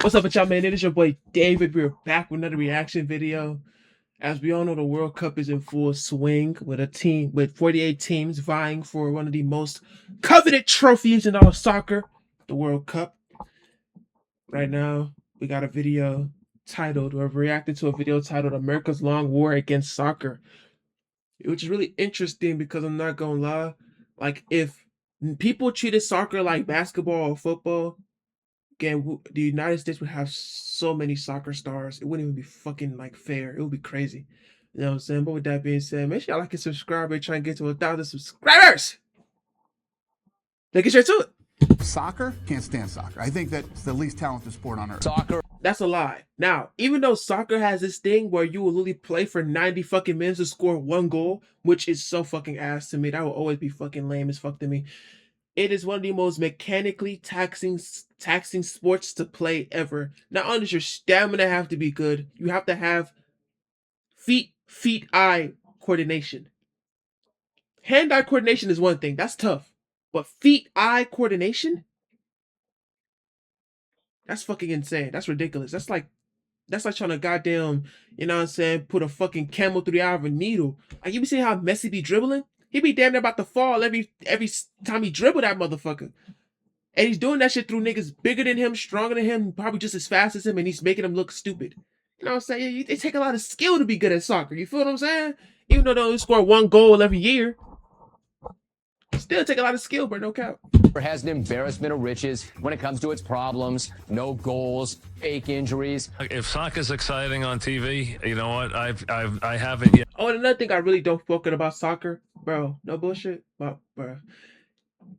What's up, with y'all, man? It is your boy David. We're back with another reaction video. As we all know, the World Cup is in full swing with a team with 48 teams vying for one of the most coveted trophies in all of soccer, the World Cup. Right now, we got a video titled, we're reacting to a video titled America's Long War Against Soccer, which is really interesting because I'm not gonna lie, like if people treated soccer like basketball or football, again, the United States would have so many soccer stars. It wouldn't even be fucking like fair. It would be crazy. You know what I'm saying? But with that being said, make sure y'all like and subscribe. We're trying to get to 1,000 subscribers. Let's get straight to it. Soccer? Can't stand soccer. I think that's the least talented sport on earth. Soccer. That's a lie. Now, even though soccer has this thing where you will literally play for 90 fucking minutes to score one goal, which is so fucking ass to me. That will always be fucking lame as fuck to me. It is one of the most mechanically taxing sports to play ever. Not only does your stamina have to be good, you have to have feet-eye coordination. Hand-eye coordination is one thing. That's tough. But feet-eye coordination? That's fucking insane. That's ridiculous. That's like trying to goddamn, you know what I'm saying, put a fucking camel through the eye of a needle. Like, you be seeing how Messi be dribbling? He be damn near about to fall every time he dribble that motherfucker. And he's doing that shit through niggas bigger than him, stronger than him, probably just as fast as him, and he's making them look stupid. You know what I'm saying? It take a lot of skill to be good at soccer. You feel what I'm saying? Even though they only score one goal every year, still take a lot of skill, but no cap. Has an embarrassment of riches when it comes to its problems, no goals, fake injuries. If soccer's exciting on TV, you know what? I haven't yet. Oh, and another thing I really don't fucking about soccer, bro. No bullshit, bro.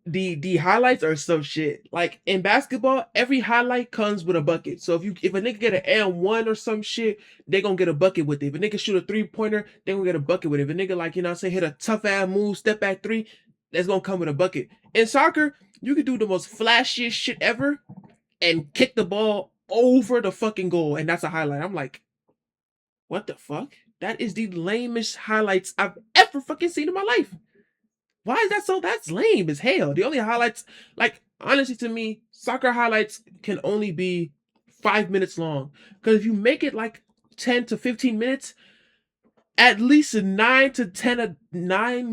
The highlights are some shit. Like in basketball, every highlight comes with a bucket. So if a nigga get an and1 or some shit, they gonna get a bucket with it. If a nigga shoot a 3-pointer, they gonna get a bucket with it. If a nigga, like, you know what I'm saying, hit a tough ass move, step back 3, that's gonna come with a bucket. In soccer, you can do the most flashiest shit ever and kick the ball over the fucking goal, and that's a highlight. I'm like, what the fuck? That is the lamest highlights I've ever fucking seen in my life. Why is that so? That's lame as hell. The only highlights, like, honestly, to me, soccer highlights can only be 5 minutes long. Because if you make it like 10 to 15 minutes, at least 9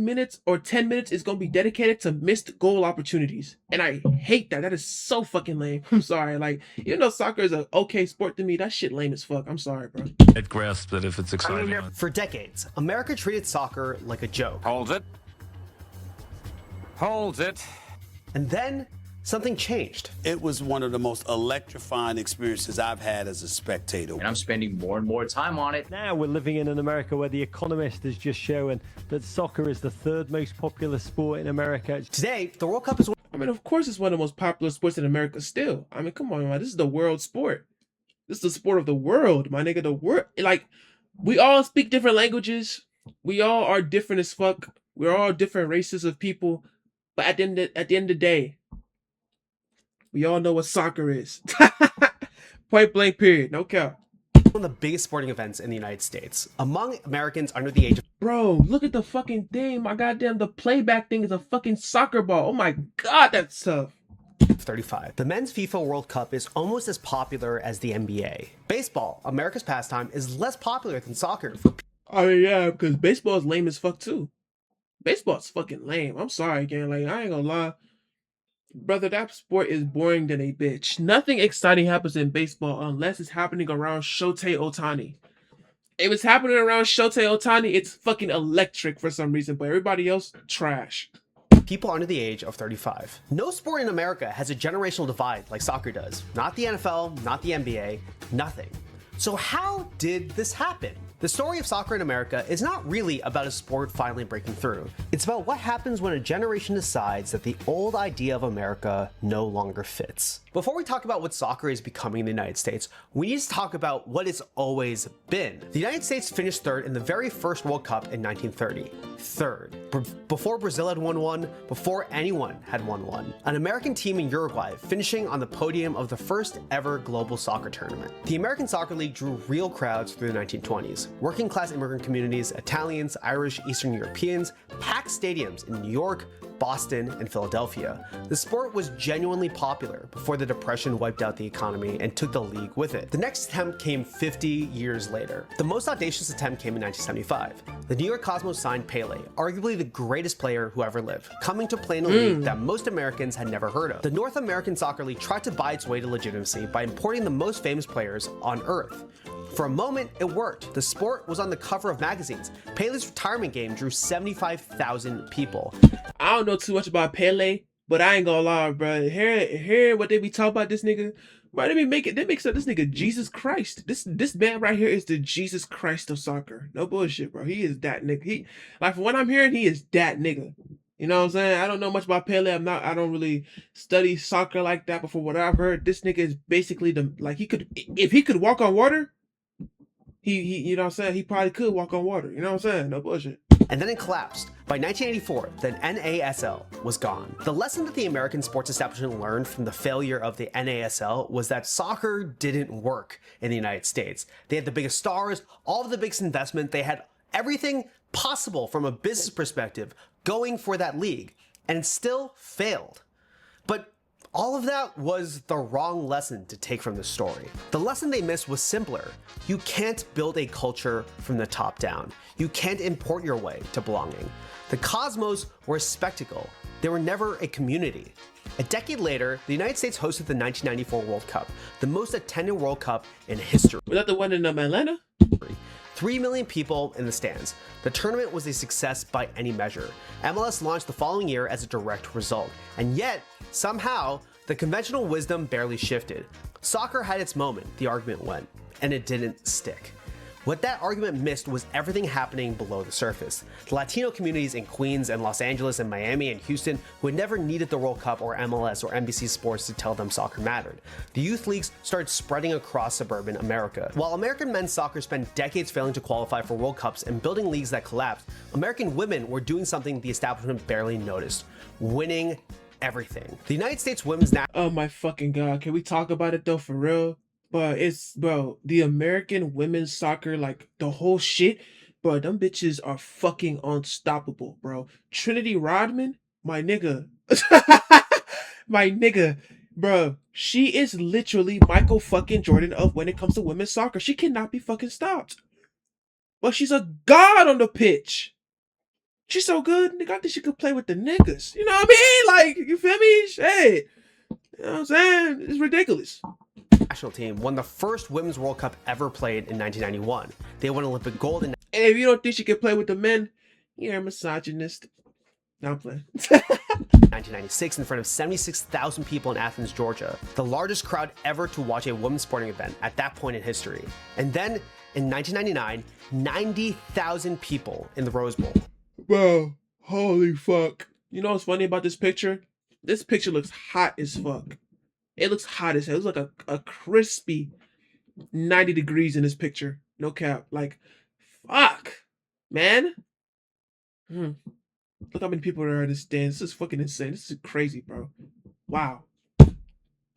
minutes or 10 minutes is going to be dedicated to missed goal opportunities. And I hate that. That is so fucking lame. I'm sorry. Like, even though soccer is an okay sport to me, that shit lame as fuck. I'm sorry, bro. It grasps that if it's exciting. For decades, America treated soccer like a joke. Hold it. Hold it. And then something changed. It was one of the most electrifying experiences I've had as a spectator. And I'm spending more and more time on it. Now we're living in an America where The Economist is just showing that soccer is the third most popular sport in America. Today, the World Cup is I mean, of course it's one of the most popular sports in America still. I mean, come on, man. This is the world sport. This is the sport of the world, my nigga. The world, like, we all speak different languages. We all are different as fuck. We're all different races of people. But at the end of the day, we all know what soccer is. Point blank, period. No cap. one of the biggest sporting events in the United States. Among Americans under the age of Bro, look at the fucking thing. My goddamn, the playback thing is a fucking soccer ball. Oh my god, that's tough. 35. The Men's FIFA World Cup is almost as popular as the NBA. Baseball, America's pastime, is less popular than soccer. I mean, yeah, because baseball is lame as fuck too. Baseball's fucking lame. I'm sorry, again. Like, I ain't gonna lie. Brother, that sport is boring than a bitch. Nothing exciting happens in baseball unless it's happening around Shohei Ohtani. If it's happening around Shohei Ohtani, it's fucking electric for some reason, but everybody else, trash. People under the age of 35. No sport in America has a generational divide like soccer does. Not the NFL, not the NBA, nothing. So how did this happen? The story of soccer in America is not really about a sport finally breaking through. It's about what happens when a generation decides that the old idea of America no longer fits. Before we talk about what soccer is becoming in the United States, we need to talk about what it's always been. The United States finished third in the very first World Cup in 1930. Third. Before Brazil had won one, before anyone had won one. An American team in Uruguay finishing on the podium of the first ever global soccer tournament. The American Soccer League drew real crowds through the 1920s. Working class immigrant communities, Italians, Irish, Eastern Europeans, packed stadiums in New York, Boston, and Philadelphia. The sport was genuinely popular before the Depression wiped out the economy and took the league with it. The next attempt came 50 years later. The most audacious attempt came in 1975. The New York Cosmos signed Pele, arguably the greatest player who ever lived, coming to play in a league that most Americans had never heard of. The North American Soccer League tried to buy its way to legitimacy by importing the most famous players on earth. For a moment, it worked. The sport was on the cover of magazines. Pele's retirement game drew 75,000 people. I don't know too much about Pele, but I ain't gonna lie, bro. Hearing what they be talking about this nigga, bro, they make this nigga Jesus Christ. This man right here is the Jesus Christ of soccer. No bullshit, bro. He is that nigga. He, like, from what I'm hearing, he is that nigga. You know what I'm saying? I don't know much about Pele. I don't really study soccer like that, but from what I've heard, this nigga is basically if he could walk on water, he you know what I'm saying? He probably could walk on water. You know what I'm saying? No bullshit. And then it collapsed. By 1984, the NASL was gone. The lesson that the American sports establishment learned from the failure of the NASL was that soccer didn't work in the United States. They had the biggest stars, all of the biggest investment, they had everything possible from a business perspective going for that league, and it still failed. But all of that was the wrong lesson to take from the story. The lesson they missed was simpler. You can't build a culture from the top down. You can't import your way to belonging. The Cosmos were a spectacle. They were never a community. A decade later, the United States hosted the 1994 World Cup, the most attended World Cup in history. Was that the one in Atlanta? 3 million people in the stands. The tournament was a success by any measure. MLS launched the following year as a direct result. And yet, somehow, the conventional wisdom barely shifted. Soccer had its moment, the argument went, and it didn't stick. What that argument missed was everything happening below the surface. The Latino communities in Queens and Los Angeles and Miami and Houston who had never needed the World Cup or MLS or NBC Sports to tell them soccer mattered. The youth leagues started spreading across suburban America. While American men's soccer spent decades failing to qualify for World Cups and building leagues that collapsed, American women were doing something the establishment barely noticed: winning everything. The United States women's Oh my fucking god, can we talk about it though, for real? But bro, the American women's soccer, like, the whole shit, bro, them bitches are fucking unstoppable, bro. Trinity Rodman, my nigga, my nigga, bro, she is literally Michael fucking Jordan of when it comes to women's soccer. She cannot be fucking stopped. But she's a god on the pitch. She's so good, nigga, I think she could play with the niggas. You know what I mean? Like, you feel me? Shit. You know what I'm saying? It's ridiculous. national team won the first Women's World Cup ever played in 1991. They won Olympic gold in And if you don't think she can play with the men, you're a misogynist. No, I'm playing. 1996 in front of 76,000 people in Athens, Georgia, the largest crowd ever to watch a women's sporting event at that point in history. And then in 1999, 90,000 people in the Rose Bowl. Bro, holy fuck. You know what's funny about this picture? This picture looks hot as fuck. It looks hot as hell. It looks like a crispy 90 degrees in this picture. No cap. Like, fuck, man. Look how many people there are in this stand. This is fucking insane. This is crazy, bro. Wow.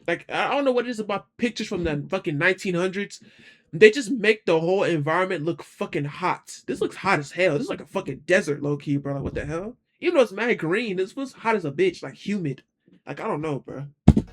Like, I don't know what it is about pictures from the fucking 1900s. They just make the whole environment look fucking hot. This looks hot as hell. This is like a fucking desert, low-key, bro. Like, what the hell? Even though it's mad green, this was hot as a bitch. Like, humid. Like, I don't know, bro.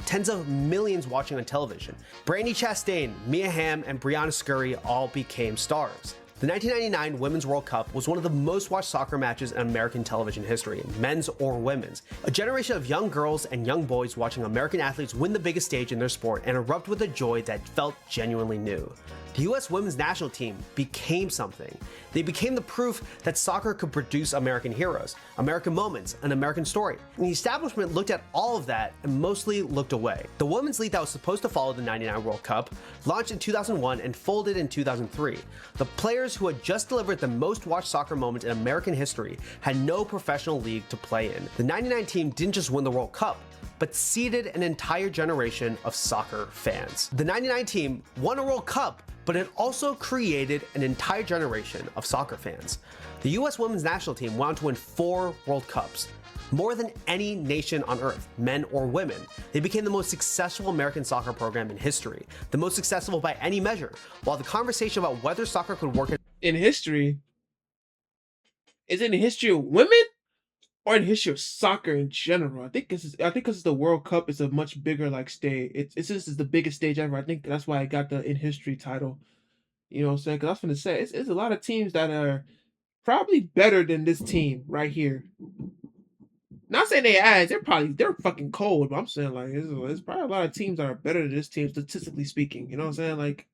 Tens of millions watching on television. Brandi Chastain, Mia Hamm, and Brianna Scurry all became stars. The 1999 Women's World Cup was one of the most watched soccer matches in American television history, men's or women's. A generation of young girls and young boys watching American athletes win the biggest stage in their sport and erupt with a joy that felt genuinely new. The US women's national team became something. They became the proof that soccer could produce American heroes, American moments, an American story. And the establishment looked at all of that and mostly looked away. The women's league that was supposed to follow the '99 World Cup launched in 2001 and folded in 2003. The players who had just delivered the most watched soccer moment in American history had no professional league to play in. The '99 team didn't just win the World Cup, but seeded an entire generation of soccer fans. The '99 team won a World Cup, but it also created an entire generation of soccer fans. The US women's national team went on to win 4 World Cups, more than any nation on earth, men or women. They became the most successful American soccer program in history, the most successful by any measure, while the conversation about whether soccer could work in history? Is it in the history of women? or in history of soccer in general. I think because it's the World Cup, it's a much bigger like stage. It's just is the biggest stage ever. I think that's why I got the in history title. You know what I'm saying? Because I was gonna say it's a lot of teams that are probably better than this team right here. Not saying they ass, they're fucking cold, but I'm saying like it's probably a lot of teams that are better than this team statistically speaking. You know what I'm saying? Like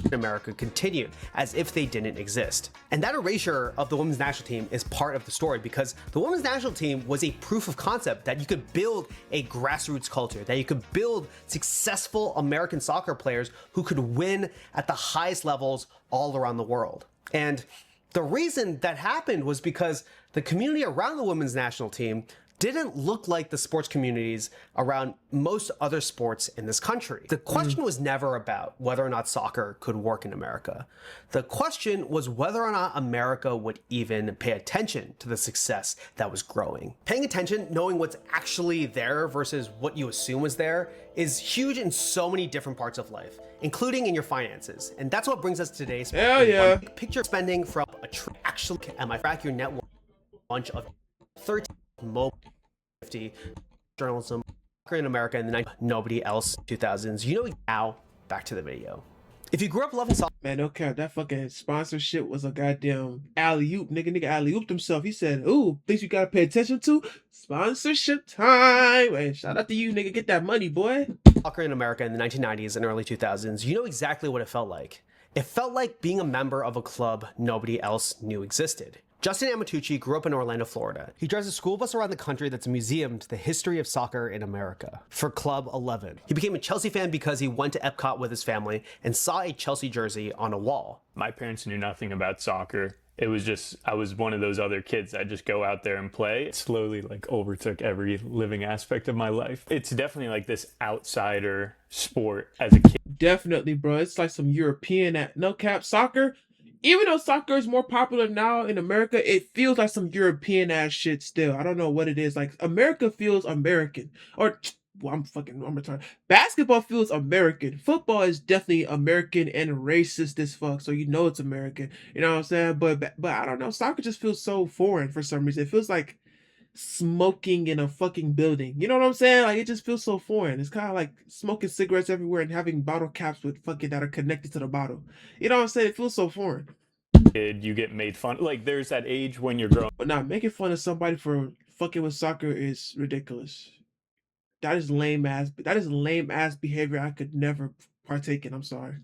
in America continued as if they didn't exist. And that erasure of the women's national team is part of the story because the women's national team was a proof of concept that you could build a grassroots culture, that you could build successful American soccer players who could win at the highest levels all around the world. And the reason that happened was because the community around the women's national team didn't look like the sports communities around most other sports in this country. The question was never about whether or not soccer could work in America. The question was whether or not America would even pay attention to the success that was growing. Paying attention, knowing what's actually there versus what you assume was there, is huge in so many different parts of life, including in your finances. And that's what brings us to today's hell yeah. Picture spending from a actual track your network bunch of 13 mobile 50 journalism in America in the 90s, nobody else 2000s. You know, now back to the video. If you grew up loving soccer, man, no cap, that fucking sponsorship was a goddamn alley-oop. Nigga alley-ooped himself. He said, ooh, things you gotta pay attention to? Sponsorship time. And shout out to you, nigga. Get that money, boy. soccer in America in the 1990s and early 2000s, you know exactly what it felt like. It felt like being a member of a club nobody else knew existed. Justin Amatucci grew up in Orlando, Florida. He drives a school bus around the country that's a museum to the history of soccer in America for Club 11. He became a Chelsea fan because he went to Epcot with his family and saw a Chelsea jersey on a wall. My parents knew nothing about soccer. It was just, I was one of those other kids that just go out there and play. It slowly like overtook every living aspect of my life. It's definitely like this outsider sport as a kid. Definitely, bro. It's like some European, no cap, soccer. Even though soccer is more popular now in America, it feels like some European ass shit still. I don't know what it is. Like America feels American. Or well, I'm retarded. Basketball feels American. Football is definitely American and racist as fuck. So you know it's American. You know what I'm saying? But I don't know. Soccer just feels so foreign for some reason. It feels like smoking in a fucking building. You know what I'm saying? Like it just feels so foreign. It's kind of like smoking cigarettes everywhere and having bottle caps with fucking that are connected to the bottle. You know what I'm saying? It feels so foreign. You get made fun. Like there's that age when you're growing. But nah, making fun of somebody for fucking with soccer is ridiculous. That is lame ass behavior I could never partake in. I'm sorry.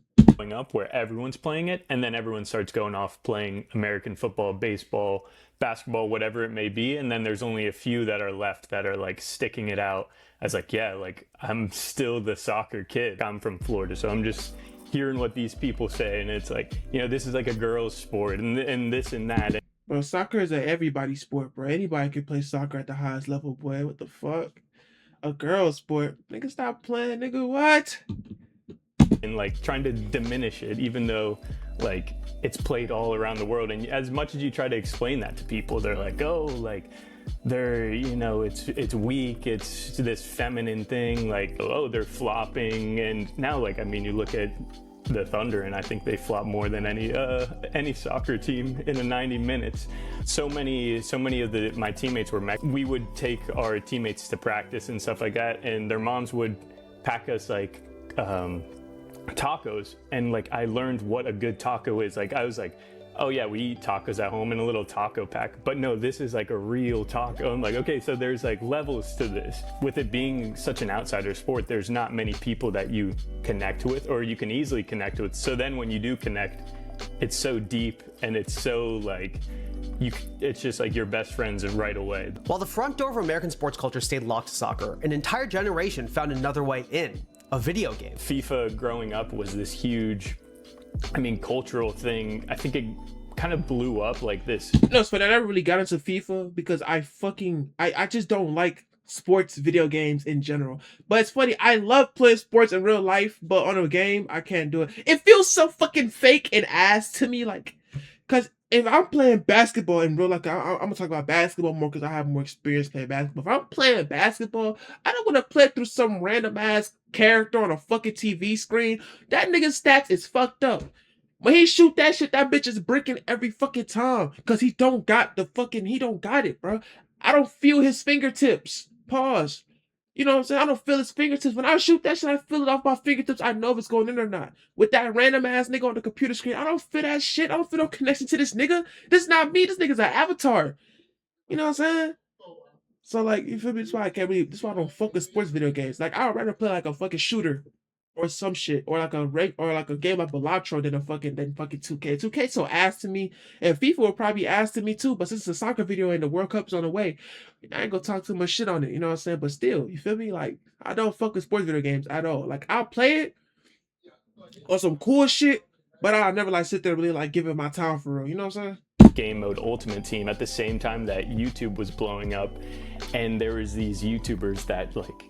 Up where everyone's playing it, and then everyone starts going off playing American football, baseball, basketball, whatever it may be, and then there's only a few that are left that are like sticking it out as like, yeah, like I'm still the soccer kid. I'm from Florida, so I'm just hearing what these people say, and it's like, you know, this is like a girl's sport and this and that. Bro, soccer is an everybody sport, bro. Anybody can play soccer at the highest level, boy. What the fuck? A girl's sport. Nigga, stop playing, nigga. What? And like trying to diminish it, even though like it's played all around the world. And as much as you try to explain that to people, they're like, oh, like they're, you know, it's weak, it's this feminine thing, like, oh, they're flopping. And now, like, I mean, you look at the Thunder, and I think they flop more than any soccer team in the 90 minutes. So many of my teammates were we would take our teammates to practice and stuff like that, and their moms would pack us like tacos, and like I learned what a good taco is. Like I was like, oh yeah, we eat tacos at home in a little taco pack, but no, this is like a real taco. I'm like, okay, so there's like levels to this. With it being such an outsider sport, there's not many people that you connect with or you can easily connect with. So then when you do connect, it's so deep and it's so like it's just like your best friends right away. While the front door of American sports culture stayed locked to soccer, an entire generation found another way in. A video game. FIFA growing up was this huge, I mean, cultural thing. I think it kind of blew up like this. No, it's funny. I never really got into FIFA because I just don't like sports video games in general. But it's funny. I love playing sports in real life, but on a game, I can't do it. It feels so fucking fake and ass to me. Like, because if I'm playing basketball in real life, I'm going to talk about basketball more because I have more experience playing basketball. If I'm playing basketball, I don't want to play through some random ass character on a fucking TV screen. That nigga's stats is fucked up. When he shoot that shit, that bitch is breaking every fucking time because he don't got it, bro. I don't feel his fingertips. Pause. You know what I'm saying? I don't feel his fingertips. When I shoot that shit, I feel it off my fingertips. I know if it's going in or not. With that random ass nigga on the computer screen, I don't feel that shit. I don't feel no connection to this nigga. This is not me. This nigga's an avatar. You know what I'm saying? So like, you feel me? That's why I can't really. That's why I don't focus sports video games. Like, I'd rather play like a fucking shooter or some shit, or like a game like Balatro than fucking 2K. 2K so ass to me, and FIFA will probably ass to me too. But since it's a soccer video and the World Cup's on the way, I ain't gonna talk too much shit on it. You know what I'm saying? But still, you feel me? Like, I don't fuck with sports video games at all. Like, I'll play it or some cool shit, but I'll never like sit there and really like give it my time for real. You know what I'm saying? Game mode Ultimate Team at the same time that YouTube was blowing up, and there was these YouTubers that like,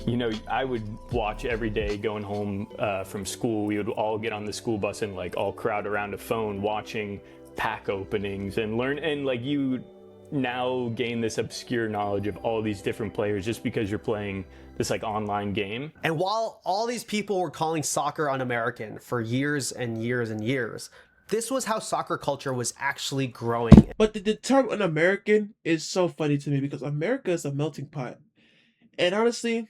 you know, I would watch every day going home from school. We would all get on the school bus and like all crowd around a phone watching pack openings and learn, and like you now gain this obscure knowledge of all these different players just because you're playing this like online game. And while all these people were calling soccer un-American for years and years and years, this was how soccer culture was actually growing. But the term un-American is so funny to me because America is a melting pot. And honestly,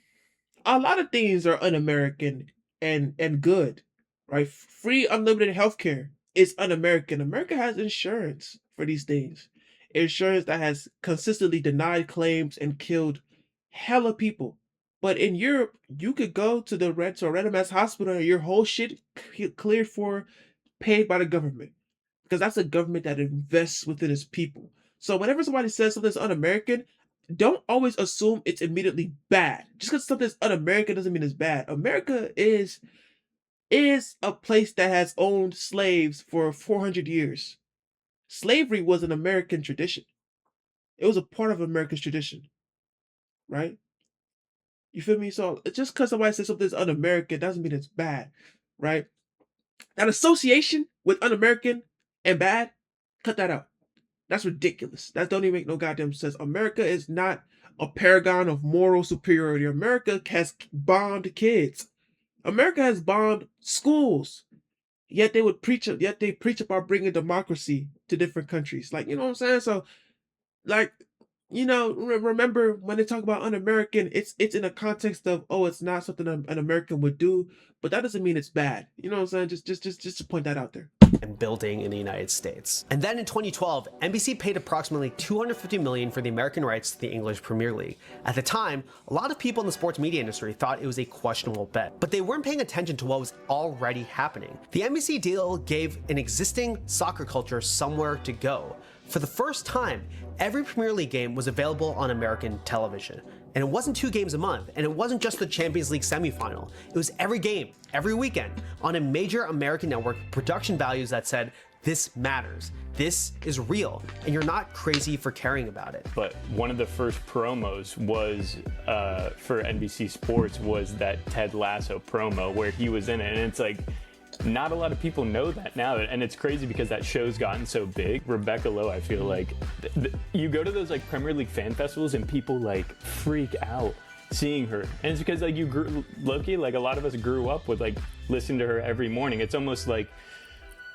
a lot of things are un-American and good, right? Free unlimited healthcare is un-American. America has insurance for these things. Insurance that has consistently denied claims and killed hella people. But in Europe, you could go to a random ass hospital and your whole shit cleared for, paid by the government. Because that's a government that invests within its people. So whenever somebody says something's un-American, don't always assume it's immediately bad. Just because something's un-American doesn't mean it's bad. America is a place that has owned slaves for 400 years. Slavery was an American tradition. It was a part of America's tradition, right? You feel me? So just because somebody says something's un-American doesn't mean it's bad, right? That association with un-American and bad, cut that out. That's ridiculous. That don't even make no goddamn sense. America is not a paragon of moral superiority. America has bombed kids. America has bombed schools. Yet they preach about bringing democracy to different countries. Like, you know what I'm saying? So, like, you know, remember when they talk about un-American, it's in a context of, oh, it's not something an American would do, but that doesn't mean it's bad. You know what I'm saying? Just to point that out there. And building in the United States. And then in 2012, NBC paid approximately $250 million for the American rights to the English Premier League. At the time, a lot of people in the sports media industry thought it was a questionable bet, but they weren't paying attention to what was already happening. The NBC deal gave an existing soccer culture somewhere to go. For the first time, every Premier League game was available on American television. And it wasn't 2 games a month, and it wasn't just the Champions League semifinal. It was every game, every weekend, on a major American network, production values that said, this matters, this is real, and you're not crazy for caring about it. But one of the first promos was for NBC Sports was that Ted Lasso promo where he was in it, and it's like, not a lot of people know that now, and it's crazy because that show's gotten so big. Rebecca Lowe, I feel like, you go to those like Premier League fan festivals and people like freak out seeing her, and it's because like you grew, Loki, like a lot of us grew up with like listening to her every morning. It's almost like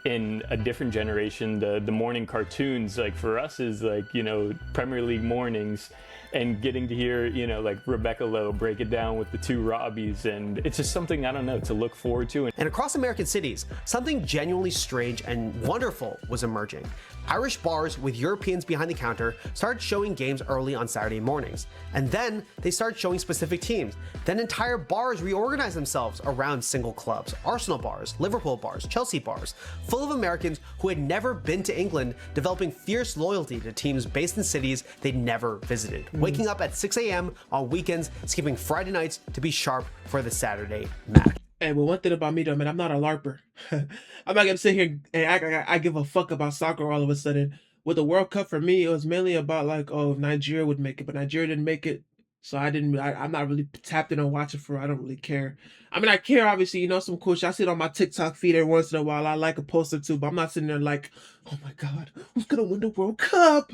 in a different generation, the morning cartoons, like for us is like, you know, Premier League mornings, and getting to hear, you know, like Rebecca Lowe break it down with the 2 Robbies, and it's just something, I don't know, to look forward to. And across American cities, something genuinely strange and wonderful was emerging. Irish bars with Europeans behind the counter started showing games early on Saturday mornings. And then they started showing specific teams. Then entire bars reorganized themselves around single clubs. Arsenal bars, Liverpool bars, Chelsea bars, full of Americans who had never been to England, developing fierce loyalty to teams based in cities they'd never visited. Waking up at 6 a.m. on weekends, skipping Friday nights to be sharp for the Saturday match. Hey, well, one thing about me though, man, I'm not a LARPer. I'm not gonna sit here and act like I give a fuck about soccer all of a sudden. With the World Cup, for me, it was mainly about like, oh, if Nigeria would make it, but Nigeria didn't make it, so I'm not really tapped in on watching for. I don't really care. I mean, I care obviously, you know, some cool shit. I see it on my TikTok feed every once in a while. I like a post or two, but I'm not sitting there like, oh my god, who's gonna win the World Cup?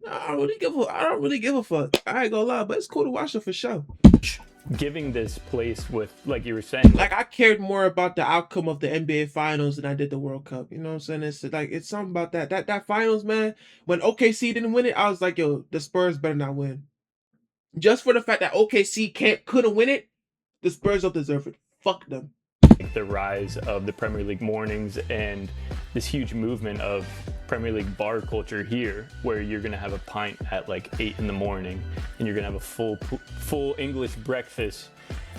I don't really give a fuck. I ain't gonna lie, but it's cool to watch it for sure. giving this place with, like you were saying, Like, I cared more about the outcome of the NBA Finals than I did the World Cup. You know what I'm saying? It's like, it's something about that Finals, man. When OKC didn't win it, I was like, yo, the Spurs better not win. Just for the fact that OKC couldn't win it, the Spurs don't deserve it. Fuck them. the rise of the Premier League mornings and this huge movement of Premier League bar culture here, where you're gonna have a pint at like 8 in the morning and you're gonna have a full English breakfast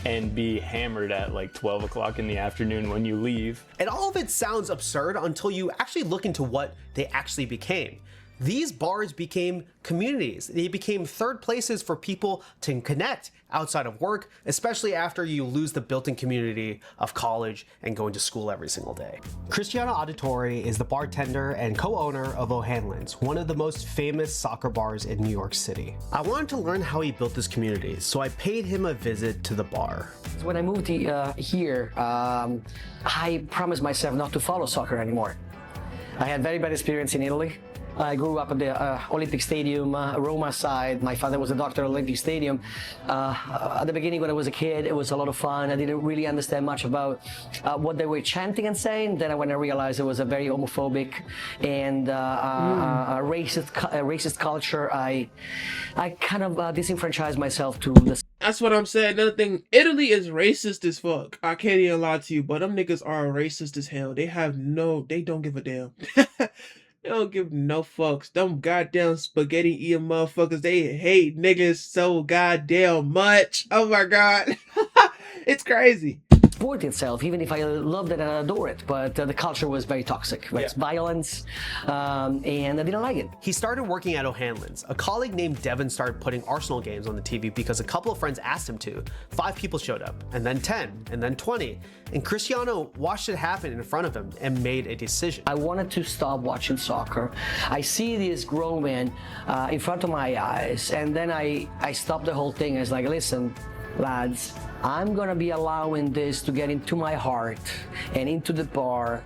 and be hammered at like 12 o'clock in the afternoon when you leave. And all of it sounds absurd until you actually look into what they actually became. These bars became communities. They became third places for people to connect outside of work, especially after you lose the built-in community of college and going to school every single day. Cristiano Auditore is the bartender and co-owner of O'Hanlon's, one of the most famous soccer bars in New York City. I wanted to learn how he built this community, so I paid him a visit to the bar. When I moved here, I promised myself not to follow soccer anymore. I had very bad experience in Italy. I grew up at the Olympic Stadium, Roma side. My father was a doctor at Olympic Stadium. At the beginning, when I was a kid, it was a lot of fun. I didn't really understand much about what they were chanting and saying. Then when I realized it was a very homophobic and racist culture, I kind of disenfranchised myself to the. That's what I'm saying. Another thing, Italy is racist as fuck. I can't even lie to you, but them niggas are racist as hell. They don't give a damn. They don't give no fucks. Them goddamn spaghetti eating motherfuckers, they hate niggas so goddamn much. Oh my god. It's crazy. Sport itself, even if I loved it and adore it, but the culture was very toxic. Right? It's violence, and I didn't like it. He started working at O'Hanlon's. A colleague named Devin started putting Arsenal games on the TV because a couple of friends asked him to. 5 people showed up, and then 10, and then 20. And Cristiano watched it happen in front of him and made a decision. I wanted to stop watching soccer. I see this grown man in front of my eyes, and then I stopped the whole thing. I was like, listen, lads, I'm gonna be allowing this to get into my heart and into the bar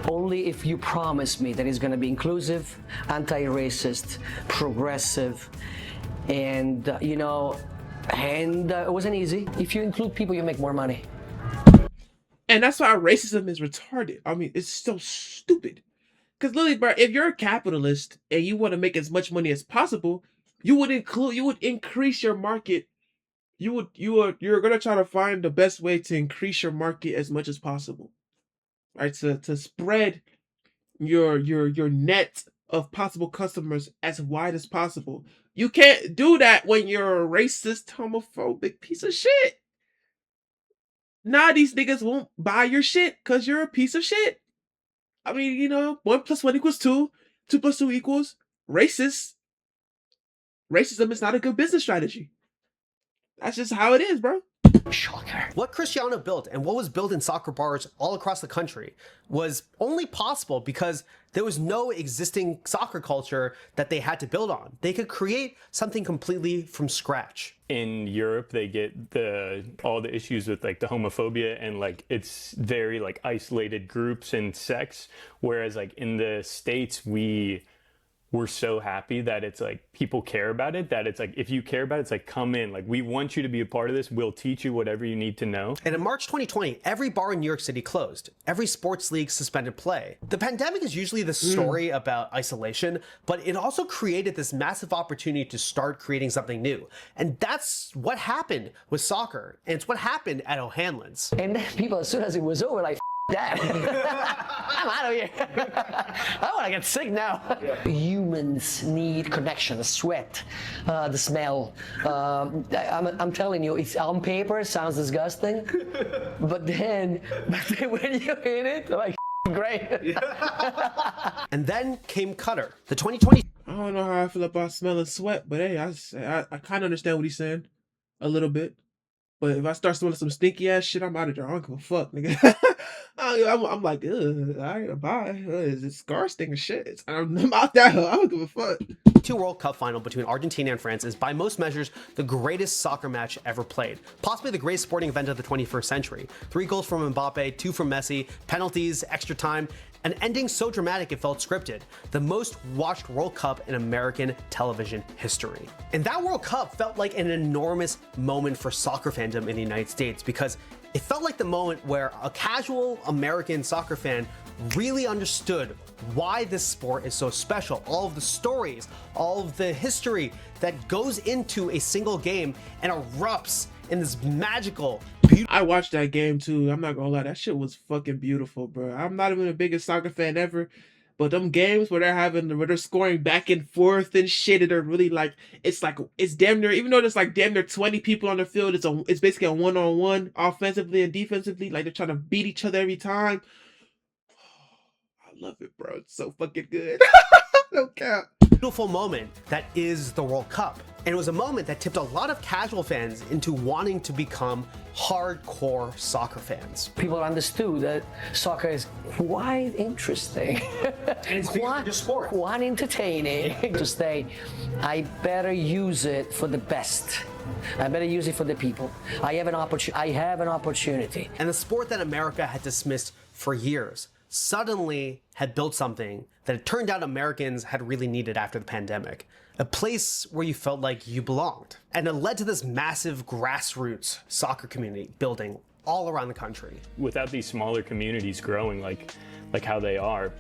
only if you promise me that it's gonna be inclusive, anti-racist, progressive, and it wasn't easy. If you include people, you make more money. And that's why racism is retarded. I mean, it's so stupid. Because literally, bro, if you're a capitalist and you want to make as much money as possible, you would increase your market. You're gonna try to find the best way to increase your market as much as possible, right? To spread your net of possible customers as wide as possible. You can't do that when you're a racist, homophobic piece of shit. Nah, these niggas won't buy your shit because you're a piece of shit. I mean, 1 + 1 = 2. 2 + 2 equals racist. Racism is not a good business strategy. That's just how it is, bro. Shocker. What Cristiano built and what was built in soccer bars all across the country was only possible because there was no existing soccer culture that they had to build on. They could create something completely from scratch. In Europe, they get all the issues with like the homophobia and like it's very like isolated groups and sects, whereas like in the States we're so happy that it's like people care about it, that it's like if you care about it, it's like come in, like we want you to be a part of this, we'll teach you whatever you need to know. And in March 2020, every bar in New York City closed. Every sports league suspended play. The pandemic is usually the story about isolation, but it also created this massive opportunity to start creating something new. And that's what happened with soccer. And it's what happened at O'Hanlon's. And then people, as soon as it was over, like, that. I'm out of here. I want to get sick now. Humans need connection, the sweat, the smell. I'm telling you, it's on paper, it sounds disgusting, but then when you're in it, like, great. And then came Qatar, the 2020. I don't know how I feel about smelling sweat, but hey, I kind of understand what he's saying a little bit. But if I start smelling some stinky ass shit, I'm out of there. I don't give a fuck, nigga. I'm like, ugh, all right, bye. Is it scar sting or shit? I'm out there. I don't give a fuck. The World Cup final between Argentina and France is by most measures the greatest soccer match ever played, possibly the greatest sporting event of the 21st century. 3 goals from Mbappe, 2 from Messi, penalties, extra time. An ending so dramatic it felt scripted, the most watched World Cup in American television history. And that World Cup felt like an enormous moment for soccer fandom in the United States because it felt like the moment where a casual American soccer fan really understood why this sport is so special. All of the stories, all of the history that goes into a single game and erupts in this magical, beautiful. I watched that game too. I'm not gonna lie, that shit was fucking beautiful, bro. I'm not even the biggest soccer fan ever, but them games where they're scoring back and forth and shit, and they're really like it's damn near, even though there's like damn near 20 people on the field, it's basically a one-on-one offensively and defensively. Like they're trying to beat each other every time. I love it, bro. It's so fucking good. No cap. Beautiful moment that is the World Cup. And it was a moment that tipped a lot of casual fans into wanting to become hardcore soccer fans. People understood that soccer is quite interesting. And it's quite just sport. Quite entertaining. To say, I better use it for the best. I better use it for the people. I have an opportunity. And the sport that America had dismissed for years suddenly had built something that it turned out Americans had really needed after the pandemic. A place where you felt like you belonged. And it led to this massive grassroots soccer community building all around the country. Without these smaller communities growing like how they are,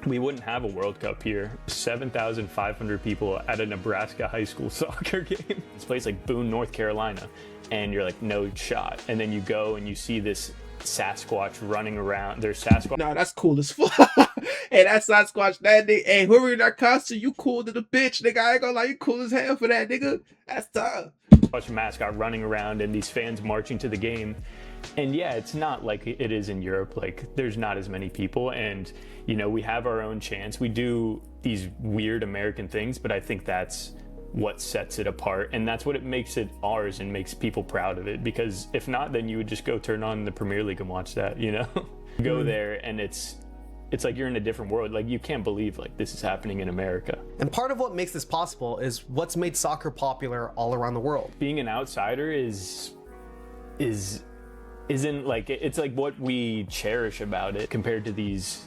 we wouldn't have a World Cup here. 7,500 people at a Nebraska high school soccer game. This place like Boone, North Carolina, and you're like, no shot. And then you go and you see this Sasquatch running around. There's Sasquatch. Nah, that's cool as fuck. Hey, that Sasquatch, that nigga, hey, whoever in that costume, you cool to the bitch, nigga. I ain't gonna lie, you cool as hell for that, nigga. That's tough. Watch a mascot running around and these fans marching to the game. And yeah, it's not like it is in Europe. Like there's not as many people, and you know, we have our own chance. We do these weird American things, but I think that's what sets it apart, and that's what it makes it ours and makes people proud of it, because if not, then you would just go turn on the Premier League and watch that, you know. Go there and it's like you're in a different world. Like you can't believe like this is happening in America. And part of what makes this possible is what's made soccer popular all around the world. Being an outsider isn't like, it's like what we cherish about it compared to these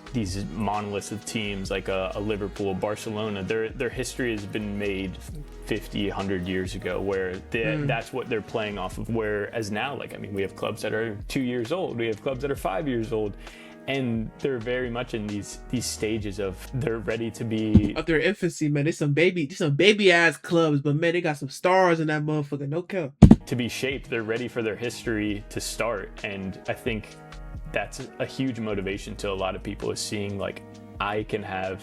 monoliths of teams like a Liverpool, Barcelona. Their history has been made 50, 100 years ago, where that's what they're playing off of. Whereas now, like, I mean, we have clubs that are 2 years old, we have clubs that are 5 years old, and they're very much in these stages of they're ready to be Of their infancy, man. There's some baby ass clubs, but man, they got some stars in that motherfucker. No cap. to be shaped. They're ready for their history to start. And I think that's a huge motivation to a lot of people, is seeing like, I can have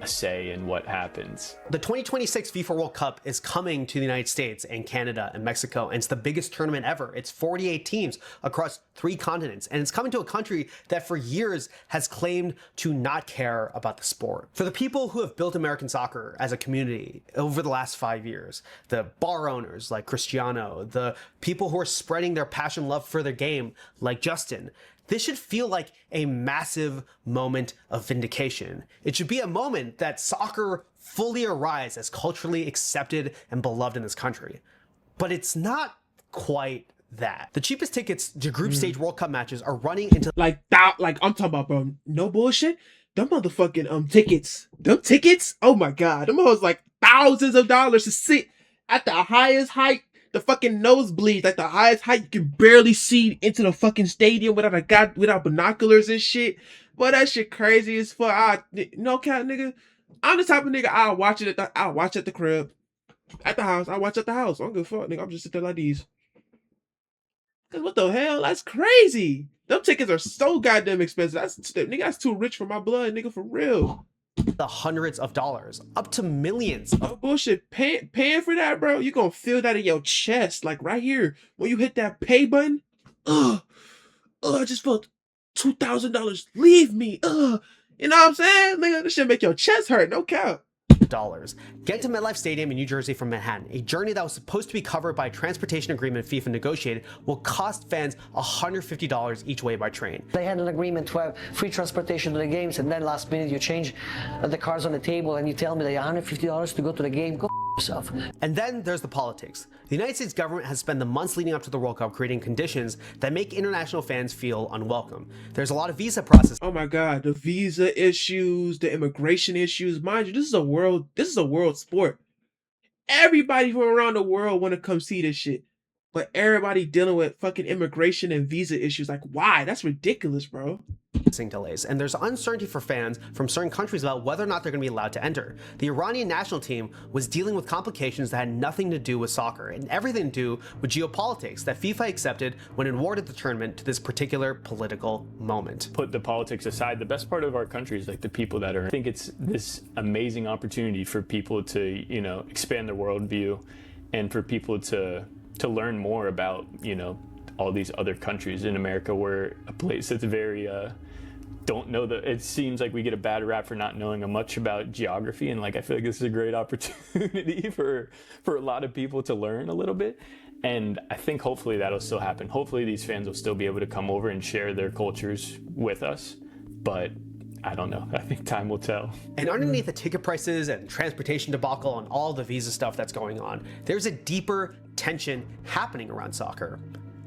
a say in what happens. The 2026 FIFA World Cup is coming to the United States and Canada and Mexico, and it's the biggest tournament ever. It's 48 teams across 3 continents, and it's coming to a country that for years has claimed to not care about the sport. For the people who have built American soccer as a community over the last 5 years, the bar owners like Cristiano, the people who are spreading their passion, love for their game like Justin, this should feel like a massive moment of vindication. It should be a moment that soccer fully arrives as culturally accepted and beloved in this country. But it's not quite that. The cheapest tickets to group stage World Cup matches are running into like I'm talking about, bro, no bullshit. Them motherfucking tickets, oh my god, them hoes like thousands of dollars to sit at the highest height. The fucking nosebleeds, like the highest height, you can barely see into the fucking stadium without binoculars and shit. Boy, that shit crazy as fuck. No cap, nigga. I'm the type of nigga I'll watch it at the crib, at the house. I watch at the house. I don't give a fuck, nigga. I'm just sitting there like these. Cause what the hell? That's crazy. Them tickets are so goddamn expensive. That's too rich for my blood, nigga, for real. the hundreds of dollars, up to millions. No bullshit. Paying for that, bro, you gonna feel that in your chest, like right here. When you hit that pay button, I just felt $2,000 leave me. You know what I'm saying? Nigga, this shit make your chest hurt, no cap. Get to MetLife Stadium in New Jersey from Manhattan, a journey that was supposed to be covered by a transportation agreement FIFA negotiated, will cost fans $150 each way by train. They had an agreement to have free transportation to the games, and then last minute you change the cards on the table and you tell me that $150 to go to the game. Go yourself. And then there's the politics. The United States government has spent the months leading up to the World Cup creating conditions that make international fans feel unwelcome. There's a lot of visa process. Oh my God, the visa issues, the immigration issues. Mind you, this is a world sport. Everybody from around the world want to come see this shit. But everybody dealing with fucking immigration and visa issues. Like, why? That's ridiculous, bro. Delays, and there's uncertainty for fans from certain countries about whether or not they're going to be allowed to enter. The Iranian national team was dealing with complications that had nothing to do with soccer and everything to do with geopolitics that FIFA accepted when it awarded the tournament to this particular political moment. Put the politics aside, the best part of our country is like the people that are. I think it's this amazing opportunity for people to, you know, expand their worldview, and for people to learn more about, you know, all these other countries. In America, we're a place that's very don't know that. It seems like we get a bad rap for not knowing much about geography, and like I feel like this is a great opportunity for a lot of people to learn a little bit. And I think hopefully that'll still happen. Hopefully these fans will still be able to come over and share their cultures with us. But I don't know. I think time will tell. And underneath the ticket prices and transportation debacle and all the visa stuff that's going on, there's a deeper tension happening around soccer.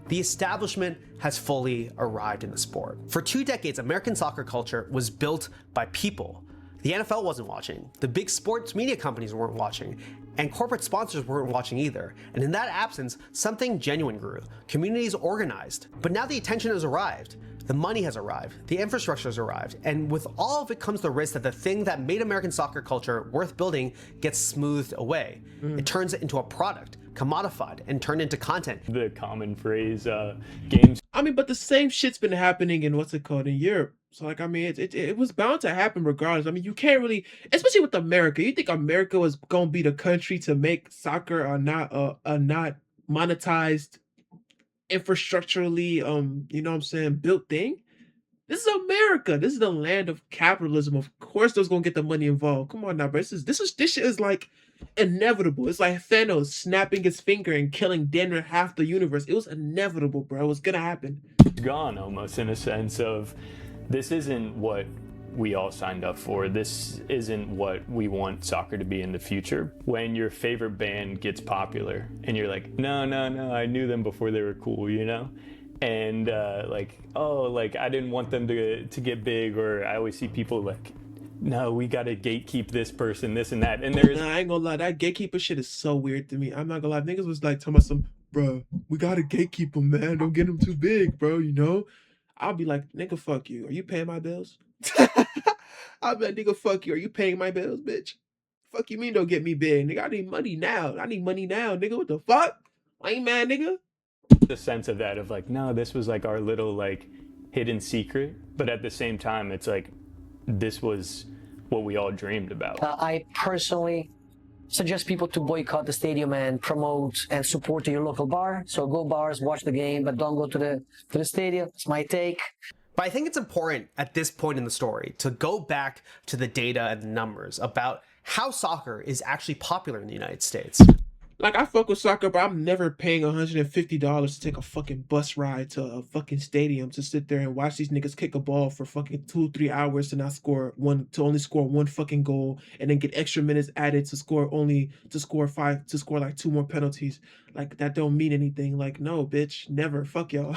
The establishment has fully arrived in the sport. For 2 decades, American soccer culture was built by people. The NFL wasn't watching, the big sports media companies weren't watching, and corporate sponsors weren't watching either. And in that absence, something genuine grew. Communities organized. But now the attention has arrived. The money has arrived, the infrastructure has arrived, and with all of it comes the risk that the thing that made American soccer culture worth building gets smoothed away. It turns it into a product, commodified, and turned into content. The common phrase, games. I mean, but the same shit's been happening in in Europe. So like, I mean, it was bound to happen regardless. I mean, you can't really, especially with America. You think America was gonna be the country to make soccer a not monetized, infrastructurally, you know what I'm saying, built thing? This is America. This is the land of capitalism. Of course, those gonna get the money involved. Come on now, bro. This shit is like inevitable. It's like Thanos snapping his finger and killing damn near half the universe. It was inevitable, bro. It was gonna happen. Gone almost, in a sense of, this isn't what we all signed up for. This isn't what we want soccer to be in the future. When your favorite band gets popular and you're like, no, I knew them before they were cool, you know? And like, oh, like I didn't want them to get big, or I always see people like, no, we gotta gatekeep this person, this and that. And there's, Nah, I ain't gonna lie, that gatekeeper shit is so weird to me. I'm not gonna lie, niggas was like talking about some, bro, we gotta gatekeep them, man. Don't get them too big, bro, you know? I'll be like, nigga, fuck you. Are you paying my bills? I'll be like, nigga, fuck you. Are you paying my bills, bitch? Fuck you mean don't get me big, nigga? I need money now. I need money now, nigga. What the fuck? I ain't mad, nigga. the sense of that of like, no, this was like our little like hidden secret. But at the same time, it's like, this was what we all dreamed about. I personally suggest people to boycott the stadium and promote and support your local bar. So go bars, watch the game, but don't go to the stadium. It's my take. But I think it's important at this point in the story to go back to the data and the numbers about how soccer is actually popular in the United States. Like, I fuck with soccer, but I'm never paying $150 to take a fucking bus ride to a fucking stadium to sit there and watch these niggas kick a ball for fucking 2-3 hours to only score one fucking goal, and then get extra minutes added to score like 2 more penalties. Like, that don't mean anything. Like, no, bitch, never. Fuck y'all.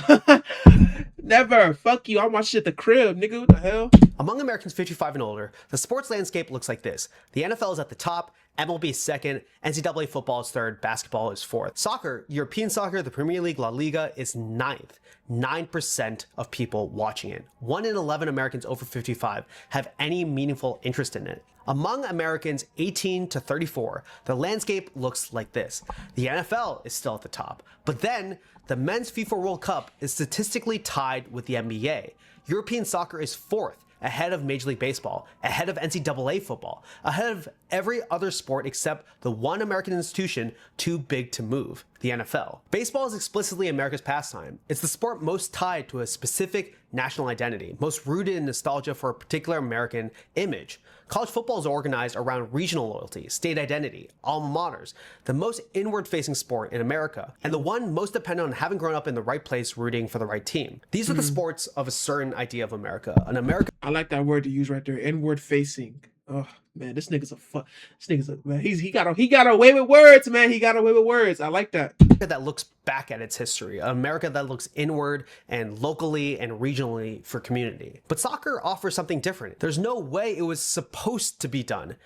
Never. Fuck you. I watch shit at the crib, nigga. What the hell? Among Americans 55 and older, the sports landscape looks like this. The NFL is at the top, MLB is second, NCAA football is third, basketball is fourth. Soccer, European soccer, the Premier League, La Liga is ninth. 9% of people watching it. 1 in 11 Americans over 55 have any meaningful interest in it. Among Americans 18 to 34, the landscape looks like this. The NFL is still at the top, but then the men's FIFA World Cup is statistically tied with the NBA. European soccer is fourth, ahead of Major League Baseball, ahead of NCAA football, ahead of every other sport except the one American institution too big to move, the NFL. Baseball is explicitly America's pastime. It's the sport most tied to a specific national identity, most rooted in nostalgia for a particular American image. College football is organized around regional loyalty, state identity, alma maters, the most inward-facing sport in America, and the one most dependent on having grown up in the right place rooting for the right team. These are the sports of a certain idea of America, an America. I like that word to use right there, inward facing. Oh man, this nigga's a fuck. This nigga's a man. He got away with words, man. He got away with words. I like that. That looks back at its history, an America that looks inward and locally and regionally for community. But soccer offers something different. There's no way it was supposed to be done.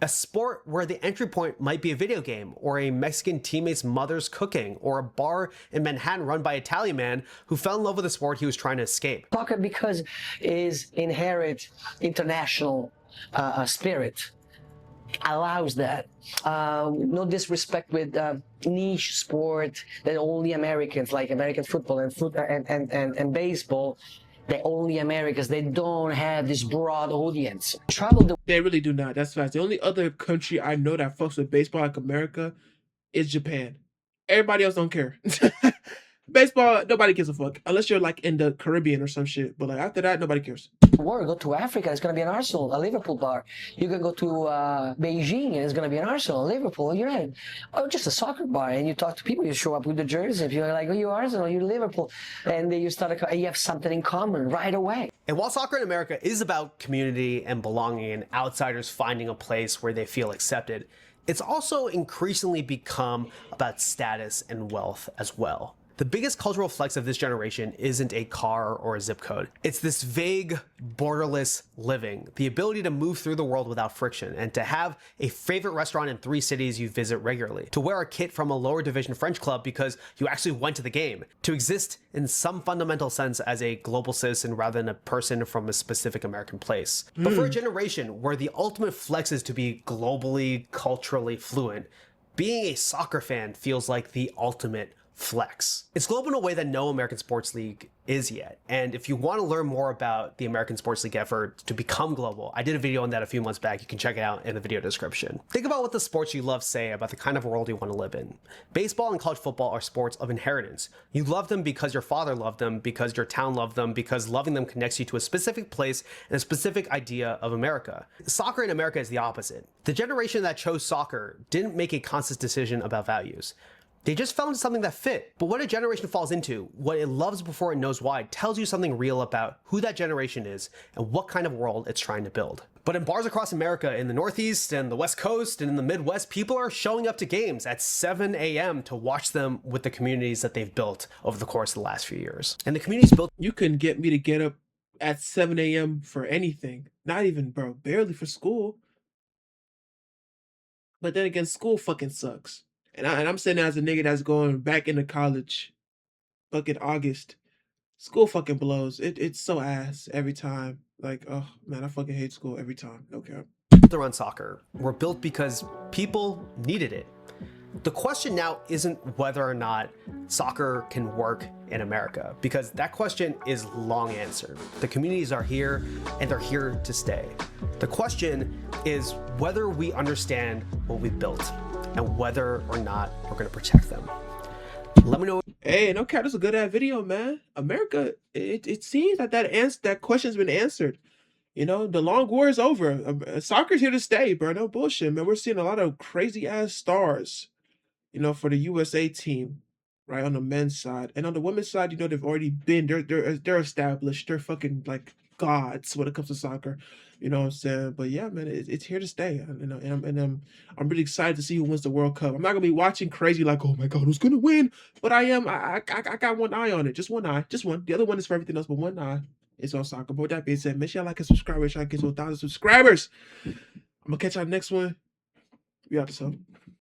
A sport where the entry point might be a video game, or a Mexican teammate's mother's cooking, or a bar in Manhattan run by an Italian man who fell in love with the sport he was trying to escape. Soccer, because is inherent international spirit, allows that. No disrespect with niche sport that only Americans, like American football and baseball, they're only Americans. They don't have this broad audience. They really do not. That's fast. The only other country I know that fucks with baseball like America is Japan. Everybody else don't care. Baseball, nobody gives a fuck. Unless you're like in the Caribbean or some shit. But like after that, nobody cares. Or go to Africa, it's going to be an Arsenal, a Liverpool bar. You can go to Beijing, and it's going to be an Arsenal, Liverpool, United. Or just a soccer bar, and you talk to people, you show up with the jersey. If you're like, oh, you Arsenal, you Liverpool. And then you start, you have something in common right away. And while soccer in America is about community and belonging and outsiders finding a place where they feel accepted, it's also increasingly become about status and wealth as well. The biggest cultural flex of this generation isn't a car or a zip code. It's this vague, borderless living, the ability to move through the world without friction, and to have a favorite restaurant in 3 cities you visit regularly, to wear a kit from a lower division French club because you actually went to the game, to exist in some fundamental sense as a global citizen rather than a person from a specific American place. But for a generation where the ultimate flex is to be globally, culturally fluent, being a soccer fan feels like the ultimate flex. It's global in a way that no American sports league is yet. And if you want to learn more about the American sports league effort to become global, I did a video on that a few months back. You can check it out in the video description. Think about what the sports you love say about the kind of world you want to live in. Baseball and college football are sports of inheritance. You love them because your father loved them, because your town loved them, because loving them connects you to a specific place and a specific idea of America. Soccer in America is the opposite. The generation that chose soccer didn't make a conscious decision about values. They just fell into something that fit. But what a generation falls into, what it loves before it knows why, tells you something real about who that generation is and what kind of world it's trying to build. But in bars across America, in the Northeast and the West Coast and in the Midwest, people are showing up to games at 7 a.m. to watch them with the communities that they've built over the course of the last few years. And the communities built— You couldn't get me to get up at 7 a.m. for anything. Not even, bro, barely for school. But then again, school fucking sucks. And I'm saying that as a nigga that's going back into college fucking August. School fucking blows. It's so ass every time. Like, oh man, I fucking hate school every time. No cap. around soccer were built because people needed it. The question now isn't whether or not soccer can work in America, because that question is long answered. The communities are here and they're here to stay. The question is whether we understand what we've built and whether or not we're going to protect them. Let me know. Hey, no cap, this is a good ass video, man. America, it seems that that question's been answered. You know, the long war is over. Soccer's here to stay, bro. No bullshit, man. We're seeing a lot of crazy ass stars, you know, for the USA team, right, on the men's side. And on the women's side, you know, they've already been, they're established. They're fucking like gods when it comes to soccer. You know what I'm saying? But yeah, man, it's here to stay. You know, and I'm really excited to see who wins the World Cup. I'm not gonna be watching crazy like, oh my God, who's gonna win? But I am. I got one eye on it. Just one eye. Just one. The other one is for everything else, but one eye is on soccer. But with that being said, make sure y'all like and subscribe. Make sure I get to 1,000 subscribers. I'm gonna catch y'all next one. We out this up.